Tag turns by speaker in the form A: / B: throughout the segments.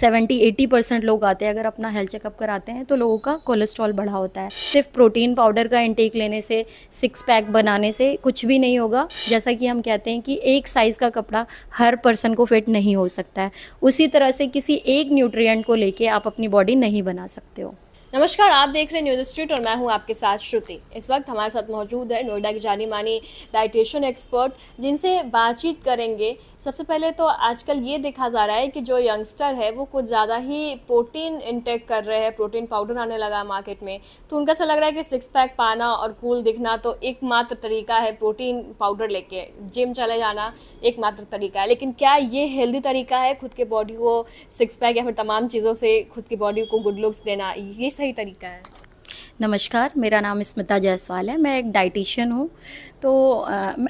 A: 70-80% लोग आते हैं, अगर अपना हेल्थ चेकअप कराते हैं तो लोगों का कोलेस्ट्रॉल बढ़ा होता है। सिर्फ प्रोटीन पाउडर का इंटेक लेने से, सिक्स पैक बनाने से कुछ भी नहीं होगा। जैसा कि हम कहते हैं कि एक साइज़ का कपड़ा हर पर्सन को फिट नहीं हो सकता है, उसी तरह से किसी एक न्यूट्रिएंट को लेके आप अपनी बॉडी नहीं बना सकते हो।
B: नमस्कार, आप देख रहे हैं न्यूज़ स्ट्रीट और मैं हूं आपके साथ श्रुति। इस वक्त हमारे साथ मौजूद है नोएडा की जानी मानी डाइटिशियन एक्सपर्ट, जिनसे बातचीत करेंगे। सबसे पहले तो आजकल ये देखा जा रहा है कि जो यंगस्टर है वो कुछ ज़्यादा ही प्रोटीन इंटेक कर रहे हैं, प्रोटीन पाउडर आने लगा मार्केट में, तो उनका ऐसा लग रहा है कि सिक्स पैक पाना और कूल दिखना तो एकमात्र तरीका है, प्रोटीन पाउडर लेके जिम चले जाना एकमात्र तरीका है। लेकिन क्या ये हेल्दी तरीका है खुद के बॉडी को सिक्स पैक या फिर तमाम चीज़ों से खुद की बॉडी को गुड लुक्स देना, ये सही तरीका है?
A: नमस्कार, मेरा नाम स्मिता जायसवाल है, मैं एक डाइटिशियन हूँ। तो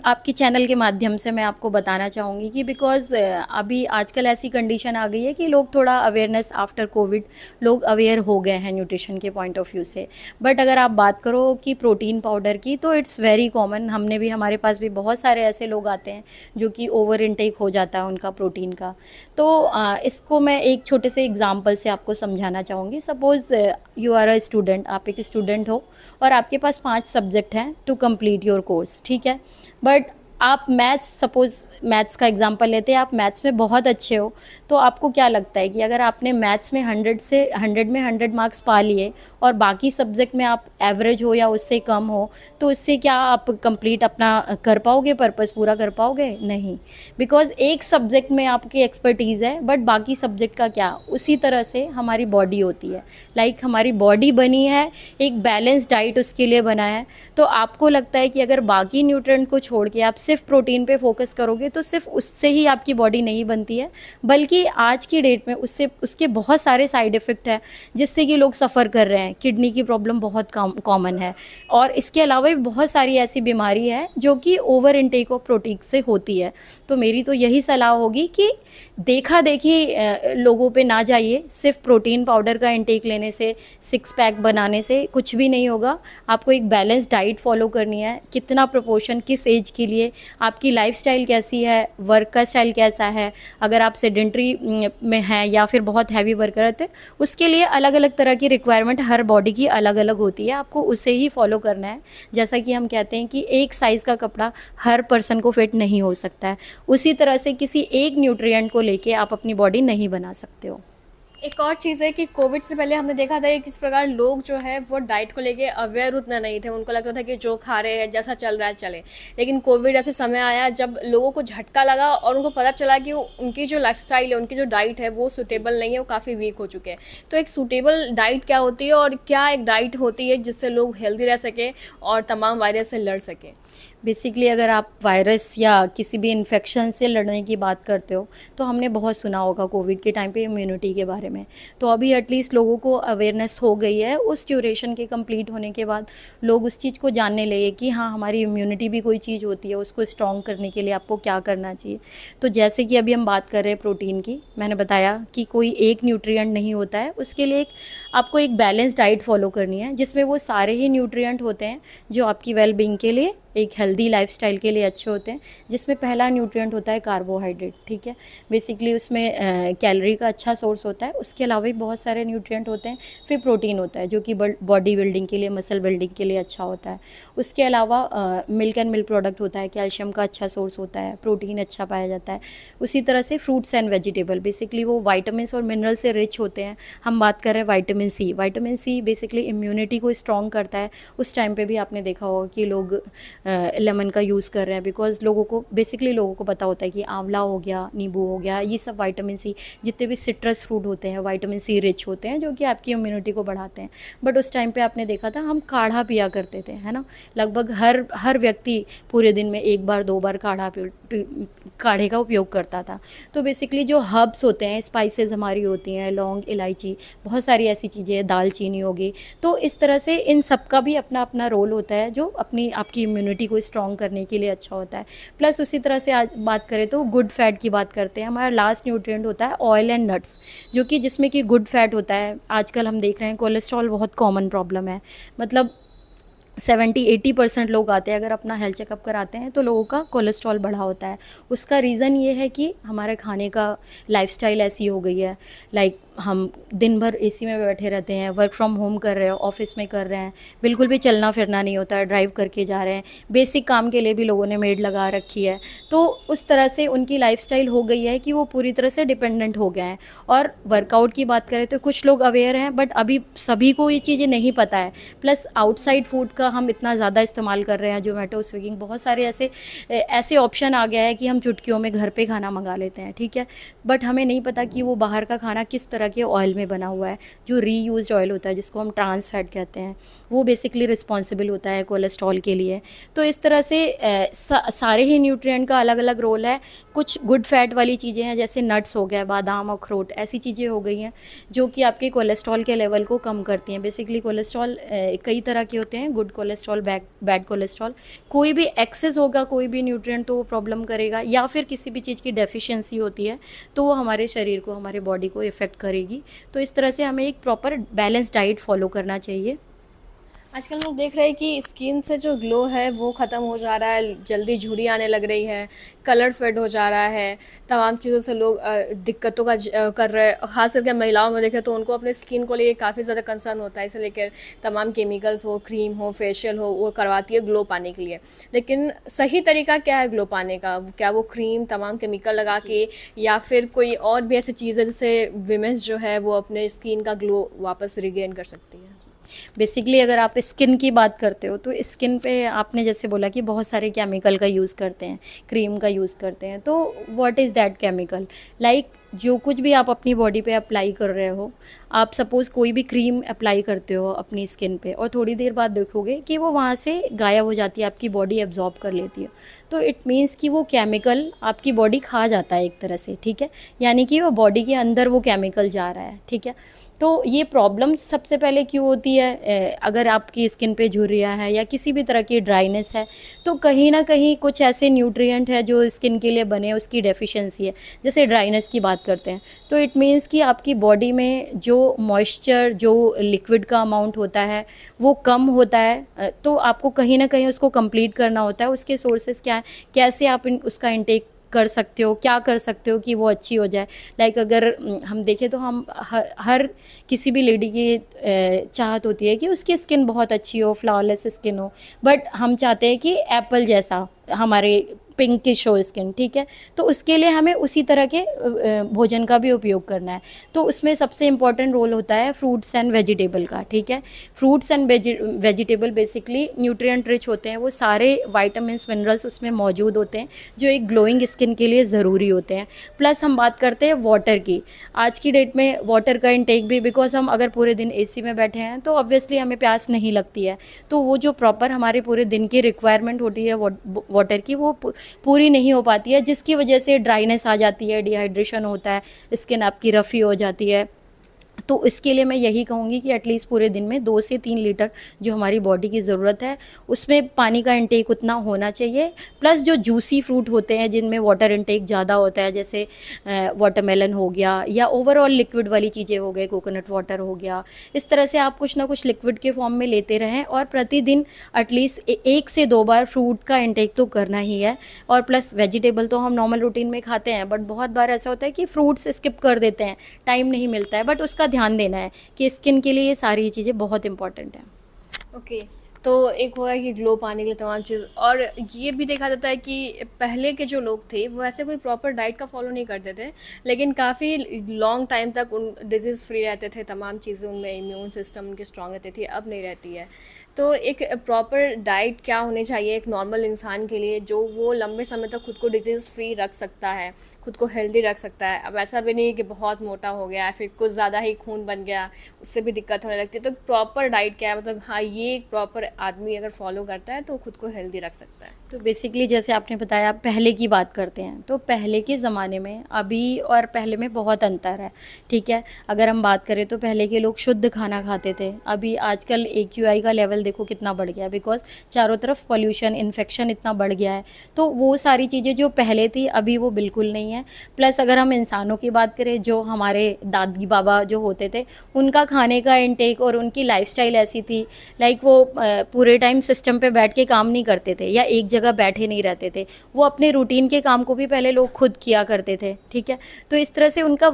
A: आपके चैनल के माध्यम से मैं आपको बताना चाहूँगी कि बिकॉज़ अभी आजकल ऐसी कंडीशन आ गई है कि लोग थोड़ा अवेयरनेस आफ्टर कोविड लोग अवेयर हो गए हैं न्यूट्रिशन के पॉइंट ऑफ व्यू से। बट अगर आप बात करो कि प्रोटीन पाउडर की, तो इट्स वेरी कॉमन। हमारे पास भी बहुत सारे ऐसे लोग आते हैं जो कि ओवर इनटेक हो जाता है उनका प्रोटीन का। तो इसको मैं एक छोटे से एग्जाम्पल से आपको समझाना चाहूँगी। Suppose you are a student, आप एक स्टूडेंट हो और आपके पास 5 सब्जेक्ट हैं टू कंप्लीट योर कोर्स, ठीक है। बट आप सपोज़ मैथ्स का एग्जांपल लेते हैं, आप मैथ्स में बहुत अच्छे हो, तो आपको क्या लगता है कि अगर आपने मैथ्स में 100 में 100 मार्क्स पा लिए और बाकी सब्जेक्ट में आप एवरेज हो या उससे कम हो, तो इससे क्या आप कंप्लीट अपना कर पाओगे, पर्पस पूरा कर पाओगे? नहीं, बिकॉज़ एक सब्जेक्ट में आपकी एक्सपर्टीज़ है बट बाकी सब्जेक्ट का क्या। उसी तरह से हमारी बॉडी होती है। हमारी बॉडी बनी है, एक बैलेंस डाइट उसके लिए बना है। तो आपको लगता है कि अगर बाकी न्यूट्रिएंट को छोड़ के आप सिर्फ प्रोटीन पे फोकस करोगे तो सिर्फ उससे ही आपकी बॉडी नहीं बनती है, बल्कि आज की डेट में उसके बहुत सारे साइड इफ़ेक्ट हैं जिससे कि लोग सफ़र कर रहे हैं। किडनी की प्रॉब्लम बहुत कॉमन है, और इसके अलावा भी बहुत सारी ऐसी बीमारी है जो कि ओवर इनटेक ऑफ प्रोटीन से होती है। तो मेरी तो यही सलाह होगी कि देखा देखी लोगों पे ना जाइए। सिर्फ प्रोटीन पाउडर का इंटेक लेने से, सिक्स पैक बनाने से कुछ भी नहीं होगा। आपको एक बैलेंस डाइट फॉलो करनी है। कितना प्रोपोर्शन किस एज के लिए, आपकी लाइफस्टाइल कैसी है, वर्क का स्टाइल कैसा है, अगर आप सेडेंट्री में हैं या फिर बहुत हैवी वर्क करते हैं, उसके लिए अलग अलग तरह की रिक्वायरमेंट हर बॉडी की अलग अलग होती है। आपको उसे ही फॉलो करना है। जैसा कि हम कहते हैं कि एक साइज़ का कपड़ा हर पर्सन को फिट नहीं हो सकता है, उसी तरह से किसी एक न्यूट्रिएंट को लेके आप अपनी बॉडी नहीं बना सकते हो।
B: एक और चीज़ है कि कोविड से पहले हमने देखा था कि किस प्रकार लोग जो है वो डाइट को लेके अवेयर उतना नहीं थे। उनको लगता था कि जो खा रहे हैं, जैसा चल रहा है चले। लेकिन कोविड ऐसे समय आया जब लोगों को झटका लगा और उनको पता चला कि उनकी जो लाइफस्टाइल है, उनकी जो डाइट है वो सूटेबल नहीं है, वो काफ़ी वीक हो चुके हैं। तो एक सूटेबल डाइट क्या होती है और क्या एक डाइट होती है जिससे लोग हेल्दी रह सकें और तमाम वायरस से लड़ सकें?
A: बेसिकली अगर आप वायरस या किसी भी इन्फेक्शन से लड़ने की बात करते हो, तो हमने बहुत सुना होगा कोविड के टाइम पे इम्यूनिटी के बारे में। तो अभी एटलीस्ट लोगों को अवेयरनेस हो गई है। उस ड्यूरेशन के कंप्लीट होने के बाद लोग उस चीज़ को जानने लगे कि हाँ, हमारी इम्यूनिटी भी कोई चीज़ होती है, उसको स्ट्रॉन्ग करने के लिए आपको क्या करना चाहिए। तो जैसे कि अभी हम बात कर रहे हैं प्रोटीन की, मैंने बताया कि कोई एक न्यूट्रिएंट नहीं होता है। उसके लिए आपको एक बैलेंस डाइट फॉलो करनी है जिसमें वो सारे ही न्यूट्रिएंट होते हैं जो आपकी वेलबींग के लिए, एक हेल्दी लाइफस्टाइल के लिए अच्छे होते हैं। जिसमें पहला न्यूट्रिएंट होता है कार्बोहाइड्रेट, ठीक है। बेसिकली उसमें कैलोरी का अच्छा सोर्स होता है। उसके अलावा भी बहुत सारे न्यूट्रिएंट होते हैं। फिर प्रोटीन होता है जो कि बॉडी बिल्डिंग के लिए, मसल बिल्डिंग के लिए अच्छा होता है। उसके अलावा मिल्क एंड मिल्क प्रोडक्ट होता है, कैल्शियम का अच्छा सोर्स होता है, प्रोटीन अच्छा पाया जाता है। उसी तरह से फ्रूट्स एंड वेजिटेबल, बेसिकली वो वाइटामिन और मिनरल से रिच होते हैं। हम बात कर रहे हैं वाइटामिन सी बेसिकली इम्यूनिटी को स्ट्रॉन्ग करता है। उस टाइम पे भी आपने देखा होगा कि लोग लेमन का यूज़ कर रहे हैं, बिकॉज लोगों को पता होता है कि आंवला हो गया, नींबू हो गया, ये सब विटामिन सी, जितने भी सिट्रस फ्रूट होते हैं विटामिन सी रिच होते हैं जो कि आपकी इम्यूनिटी को बढ़ाते हैं। बट उस टाइम पे आपने देखा था हम काढ़ा पिया करते थे, है ना। लगभग हर व्यक्ति पूरे दिन में 1 बार 2 बार काढ़े का उपयोग करता था। तो बेसिकली जो हर्ब्स होते हैं, स्पाइसेस हमारी होती हैं, लौंग, इलायची, बहुत सारी ऐसी चीज़ें, दालचीनी होगी। तो इस तरह से इन सब का भी अपना अपना रोल होता है जो आपकी इम्यूनिटी को स्ट्रॉन्ग करने के लिए अच्छा होता है। प्लस उसी तरह से आज बात करें तो गुड फैट की बात करते हैं। हमारा लास्ट न्यूट्रिएंट होता है ऑयल एंड नट्स, जो कि जिसमें कि गुड फैट होता है। आजकल हम देख रहे हैं कोलेस्ट्रॉल बहुत कॉमन प्रॉब्लम है। मतलब 70-80% लोग आते हैं, अगर अपना हेल्थ चेकअप कराते हैं तो लोगों का कोलेस्ट्रॉल बढ़ा होता है। उसका रीज़न ये है कि हमारे खाने का लाइफ़स्टाइल ऐसी हो गई है। लाइक हम दिन भर एसी में बैठे रहते हैं, वर्क फ्रॉम होम कर रहे हो, ऑफिस में कर रहे हैं, बिल्कुल भी चलना फिरना नहीं होता है, ड्राइव करके जा रहे हैं, बेसिक काम के लिए भी लोगों ने मेड लगा रखी है। तो उस तरह से उनकी लाइफ़स्टाइल हो गई है कि वो पूरी तरह से डिपेंडेंट हो गए हैं। और वर्कआउट की बात करें तो कुछ लोग अवेयर हैं, बट अभी सभी को ये चीज़ें नहीं पता है। प्लस आउटसाइड फूड का हम इतना ज़्यादा इस्तेमाल कर रहे हैं, जोमेटो, स्विगी, बहुत सारे ऐसे ऐसे ऑप्शन आ गया है कि हम चुटकियों में घर पे खाना मंगा लेते हैं, ठीक है। बट हमें नहीं पता कि वो बाहर का खाना किस तरह के ऑयल में बना हुआ है। जो रीयूज्ड ऑयल होता है, जिसको हम ट्रांस फैट कहते हैं, वो बेसिकली रिस्पॉन्सिबल होता है कोलेस्ट्रॉल के लिए। तो इस तरह से सारे ही न्यूट्रिएंट का अलग अलग रोल है। कुछ गुड फैट वाली चीज़ें हैं, जैसे नट्स हो गए, बादाम, अखरोट, ऐसी चीज़ें हो गई हैं जो कि आपके कोलेस्ट्रॉल के लेवल को कम करती हैं। बेसिकली कोलेस्ट्रॉल कई तरह के होते हैं, गुड कोलेस्ट्रॉल, बैड कोलेस्ट्रॉल। कोई भी एक्सेस होगा कोई भी न्यूट्रिएंट तो वो प्रॉब्लम करेगा, या फिर किसी भी चीज़ की डेफिशिएंसी होती है तो वो हमारे शरीर को, हमारे बॉडी को इफ़ेक्ट करेगी। तो इस तरह से हमें एक प्रॉपर बैलेंस डाइट फॉलो करना चाहिए।
B: आजकल लोग देख रहे हैं कि स्किन से जो ग्लो है वो ख़त्म हो जा रहा है, जल्दी झुर्री आने लग रही है, कलर फेड हो जा रहा है, तमाम चीज़ों से लोग दिक्कतों का कर रहे हैं। ख़ास करके महिलाओं में देखें तो उनको अपने स्किन को लिए काफ़ी ज़्यादा कंसर्न होता है, इसे लेकर तमाम केमिकल्स हो, क्रीम हो, फेशियल हो, वो करवाती है ग्लो पाने के लिए। लेकिन सही तरीका क्या है ग्लो पाने का? क्या वो क्रीम तमाम केमिकल लगा के, या फिर कोई और भी ऐसी चीज़ है जिससे वीमेंस जो है वो अपने स्किन का ग्लो वापस रिगेन कर सकती है?
A: बेसिकली अगर आप स्किन की बात करते हो तो स्किन पे आपने जैसे बोला कि बहुत सारे केमिकल का यूज़ करते हैं, क्रीम का यूज़ करते हैं। तो what is that chemical? Like जो कुछ भी आप अपनी बॉडी पे अप्लाई कर रहे हो, आप सपोज़ कोई भी क्रीम अप्लाई करते हो अपनी स्किन पे और थोड़ी देर बाद देखोगे कि वो वहाँ से गायब हो जाती है, आपकी बॉडी एब्जॉर्ब कर लेती है। तो इट मीन्स कि वो केमिकल आपकी बॉडी खा जाता है एक तरह से, ठीक है। यानी कि वो बॉडी के अंदर वो केमिकल जा रहा है, ठीक है। तो ये प्रॉब्लम सबसे पहले क्यों होती है? अगर आपकी स्किन पे झुर्रियाँ है या किसी भी तरह की ड्राइनेस है, तो कहीं ना कहीं कुछ ऐसे न्यूट्रिएंट है जो स्किन के लिए बने, उसकी डेफिशिएंसी है। जैसे ड्राइनेस की बात करते हैं तो इट मीन्स कि आपकी बॉडी में जो मॉइस्चर, जो लिक्विड का अमाउंट होता है वो कम होता है। तो आपको कहीं ना कहीं उसको कंप्लीट करना होता है। उसके सोर्सेज क्या है, कैसे आप उसका इंटेक कर सकते हो, क्या कर सकते हो कि वो अच्छी हो जाए। लाइक अगर हम देखें तो हम हर किसी भी लेडी की चाहत होती है कि उसकी स्किन बहुत अच्छी हो, फ्लॉलेस स्किन हो, बट हम चाहते हैं कि एप्पल जैसा हमारे पिंकिश हो स्किन, ठीक है। तो उसके लिए हमें उसी तरह के भोजन का भी उपयोग करना है। तो उसमें सबसे इम्पॉर्टेंट रोल होता है फ्रूट्स एंड वेजिटेबल का, ठीक है। Fruits and vegetable basically nutrient rich होते हैं, वो सारे वाइटामिन्स, मिनरल्स उसमें मौजूद होते हैं जो एक ग्लोइंग स्किन के लिए ज़रूरी होते हैं। प्लस हम बात करते हैं वाटर की। आज की डेट में वाटर का इंटेक भी, बिकॉज हम अगर पूरे दिन एसी में बैठे हैं तो ऑब्वियसली हमें प्यास नहीं लगती है। तो वो जो प्रॉपर हमारे पूरे दिन की रिक्वायरमेंट होती है वाटर की, वो पूरी नहीं हो पाती है, जिसकी वजह से ड्राइनेस आ जाती है, डिहाइड्रेशन होता है, स्किन आपकी रफ़ी हो जाती है। तो इसके लिए मैं यही कहूँगी कि एटलीस्ट पूरे दिन में 2 से 3 लीटर जो हमारी बॉडी की ज़रूरत है उसमें पानी का इंटेक उतना होना चाहिए। प्लस जो जूसी फ्रूट होते हैं जिनमें वाटर इंटेक ज़्यादा होता है, जैसे वाटरमेलन हो गया, या ओवरऑल लिक्विड वाली चीज़ें हो गए, कोकोनट वाटर हो गया, इस तरह से आप कुछ ना कुछ लिक्विड के फॉर्म में लेते रहें। और प्रतिदिन एटलीस्ट 1 से 2 बार फ्रूट का इंटेक तो करना ही है। और प्लस वेजिटेबल तो हम नॉर्मल रूटीन में खाते हैं, बट बहुत बार ऐसा होता है कि फ्रूट्स स्किप कर देते हैं, टाइम नहीं मिलता है, बट उसका ध्यान देना है कि स्किन के लिए ये सारी चीज़ें बहुत इंपॉर्टेंट हैं।
B: ओके, तो एक होगा कि ग्लो पाने के लिए तमाम चीज़, और ये भी देखा जाता है कि पहले के जो लोग थे वो ऐसे कोई प्रॉपर डाइट का फॉलो नहीं करते थे, लेकिन काफ़ी लॉन्ग टाइम तक उन डिजीज़ फ्री रहते थे, तमाम चीज़ें उनमें इम्यून सिस्टम उनकी स्ट्रांग रहती थी, अब नहीं रहती है। तो एक प्रॉपर डाइट क्या होनी चाहिए एक नॉर्मल इंसान के लिए जो वो लंबे समय तक खुद को डिजीज़ फ्री रख सकता है, खुद को हेल्दी रख सकता है? अब ऐसा भी नहीं कि बहुत मोटा हो गया है, फिर कुछ ज़्यादा ही खून बन गया, उससे भी दिक्कत होने लगती है। तो प्रॉपर डाइट क्या है, मतलब हाँ ये एक प्रॉपर आदमी अगर फॉलो करता है तो खुद को हेल्दी रख सकता है?
A: तो बेसिकली जैसे आपने बताया, पहले की बात करते हैं तो पहले के ज़माने में अभी और पहले में बहुत अंतर है, ठीक है। अगर हम बात करें तो पहले के लोग शुद्ध खाना खाते थे। अभी आजकल AQI का लेवल लेवल देखो कितना बढ़ गया है, बिकॉज चारों तरफ पोल्यूशन, इन्फेक्शन इतना बढ़ गया है। तो वो सारी चीज़ें जो पहले थी अभी वो बिल्कुल नहीं है। प्लस अगर हम इंसानों की बात करें, जो हमारे दादी बाबा जो होते थे, उनका खाने का इनटेक और उनकी लाइफस्टाइल ऐसी थी, लाइक वो पूरे टाइम सिस्टम पे बैठ के काम नहीं करते थे या एक जगह बैठे नहीं रहते थे। वो अपने रूटीन के काम को भी पहले लोग खुद किया करते थे, ठीक है। तो इस तरह से उनका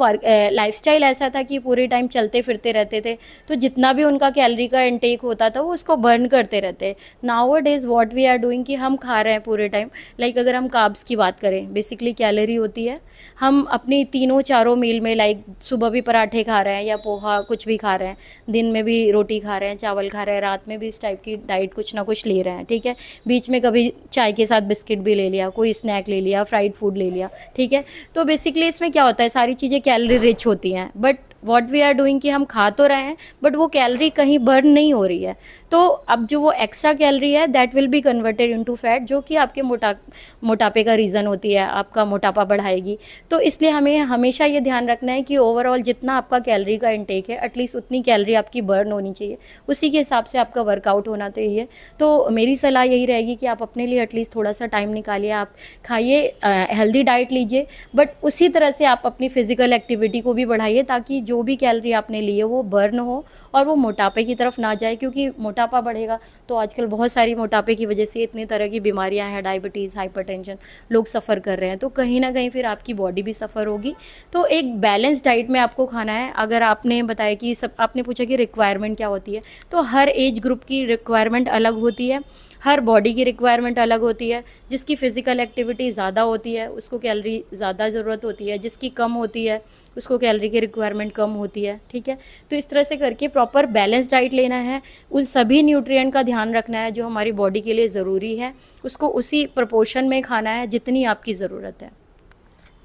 A: लाइफस्टाइल ऐसा था कि पूरे टाइम चलते फिरते रहते थे, तो जितना भी उनका कैलोरी का इनटेक होता था वो उसको बर्न करते रहते। Nowadays what we are doing कि हम खा रहे हैं पूरे टाइम, लाइक अगर हम कार्ब्स की बात करें, बेसिकली कैलोरी होती है, हम अपनी तीनों चारों मील में लाइक सुबह भी पराठे खा रहे हैं या पोहा कुछ भी खा रहे हैं, दिन में भी रोटी खा रहे हैं, चावल खा रहे हैं, रात में भी इस टाइप की डाइट कुछ ना कुछ ले रहे हैं, ठीक है। बीच में कभी चाय के साथ बिस्किट भी ले लिया, कोई स्नैक ले लिया, फ्राइड फूड ले लिया, ठीक है। तो बेसिकली इसमें क्या होता है, सारी चीज़ें कैलोरी रिच होती हैं, but what we are doing कि हम खा तो रहे हैं बट वो कैलोरी कहीं बर्न नहीं हो रही है। तो अब जो वो एक्स्ट्रा कैलोरी है that will be converted into fat, जो कि आपके मोटापे का रीज़न होती है, आपका मोटापा बढ़ाएगी। तो इसलिए हमें हमेशा ये ध्यान रखना है कि ओवरऑल जितना आपका कैलोरी का इंटेक है एटलीस्ट उतनी कैलोरी आपकी बर्न होनी चाहिए, उसी के हिसाब से आपका वर्कआउट होना चाहिए। तो मेरी सलाह यही रहेगी कि आप अपने लिए एटलीस्ट थोड़ा सा टाइम निकालिए, आप खाइए, हेल्दी डाइट लीजिए, बट उसी तरह से आप अपनी फिजिकल एक्टिविटी को भी बढ़ाइए ताकि जो भी कैलोरी आपने ली है वो बर्न हो और वो मोटापे की तरफ ना जाए। क्योंकि मोटापा बढ़ेगा तो आजकल बहुत सारी मोटापे की वजह से इतनी तरह की बीमारियां हैं, डायबिटीज़, हाइपरटेंशन, लोग सफ़र कर रहे हैं, तो कहीं ना कहीं फिर आपकी बॉडी भी सफ़र होगी। तो एक बैलेंस डाइट में आपको खाना है। अगर आपने बताया कि सब, आपने पूछा कि रिक्वायरमेंट क्या होती है, तो हर एज ग्रुप की रिक्वायरमेंट अलग होती है, हर बॉडी की रिक्वायरमेंट अलग होती है। जिसकी फ़िज़िकल एक्टिविटी ज़्यादा होती है उसको कैलोरी ज़्यादा ज़रूरत होती है, जिसकी कम होती है उसको कैलोरी की रिक्वायरमेंट कम होती है, ठीक है। तो इस तरह से करके प्रॉपर बैलेंस डाइट लेना है, उन सभी न्यूट्रिएंट का ध्यान रखना है जो हमारी बॉडी के लिए ज़रूरी है, उसको उसी प्रोपोर्शन में खाना है जितनी आपकी ज़रूरत है।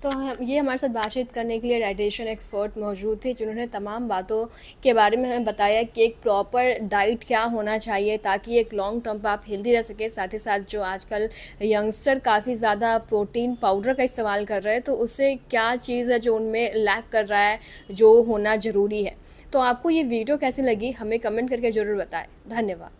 B: तो ये हमारे साथ बातचीत करने के लिए डाइटिशियन एक्सपर्ट मौजूद थे, जिन्होंने तमाम बातों के बारे में हमें बताया कि एक प्रॉपर डाइट क्या होना चाहिए ताकि एक लॉन्ग टर्म पर आप हेल्दी रह सके। साथ ही साथ जो आजकल यंगस्टर काफ़ी ज़्यादा प्रोटीन पाउडर का इस्तेमाल कर रहे हैं, तो उससे क्या चीज़ है जो उनमें लैक कर रहा है, जो होना ज़रूरी है। तो आपको ये वीडियो कैसी लगी हमें कमेंट करके ज़रूर बताएं। धन्यवाद।